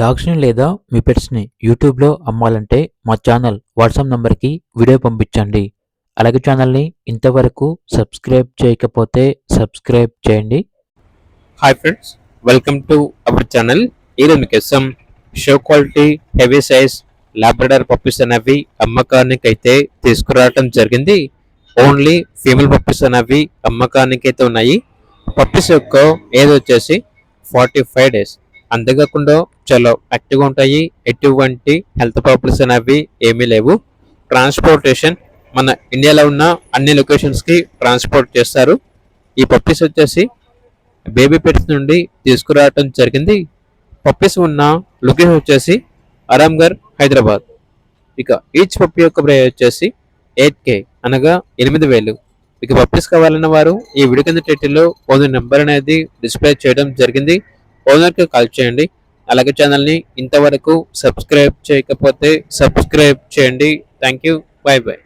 డాగ్స్‌ని లేదా మీ పెట్స్‌ని యూట్యూబ్‌లో అమ్మాలంటే మా ఛానల్ వాట్సాప్ నంబర్‌కి వీడియో పంపించండి. అలాగే ఛానల్‌ని ఇంతవరకు సబ్స్క్రైబ్ చేయకపోతే సబ్స్క్రైబ్ చేయండి. Hi friends, welcome to our channel. ఈరోజు మీకోసం show quality heavy size Labrador puppies అనేవి అమ్మకానికి అయితే తీసుకురావడం జరిగింది. ఓన్లీ ఫీమేల్ పప్పీస్ అనేవి అమ్మకానికి అయితే ఉన్నాయి. పప్పీస్ యొక్క ఏజ్ వచ్చేసి 45 డేస్. అంతేకాకుండా చాలా యాక్టివ్గా ఉంటాయి. ఎటువంటి హెల్త్ ప్రాబ్లమ్స్ అనేవి ఏమీ లేవు. ట్రాన్స్పోర్టేషన్ మన ఇండియాలో ఉన్న అన్ని లొకేషన్స్కి ట్రాన్స్పోర్ట్ చేస్తారు. ఈ పప్పీస్ వచ్చేసి బేబీ పెట్స్ నుండి తీసుకురావటం జరిగింది. పప్పీస్ ఉన్న లొకేషన్ వచ్చేసి ఆరాంఘర్, హైదరాబాద్. ఇక ఈచ్ పప్పీ యొక్క ప్రైస్ వచ్చేసి 8K అనగా 8,000. ఇక పప్పీస్ కావాలన్న వారు ఈ వీడియో కింద టైటిల్లో ఓనర్ నెంబర్ అనేది డిస్ప్లే చేయడం జరిగింది. ఓనర్కి కాల్ చేయండి. అలాగే ఛానల్ని ఇంతవరకు సబ్స్క్రైబ్ చేయకపోతే సబ్స్క్రైబ్ చేయండి. Thank you. By by.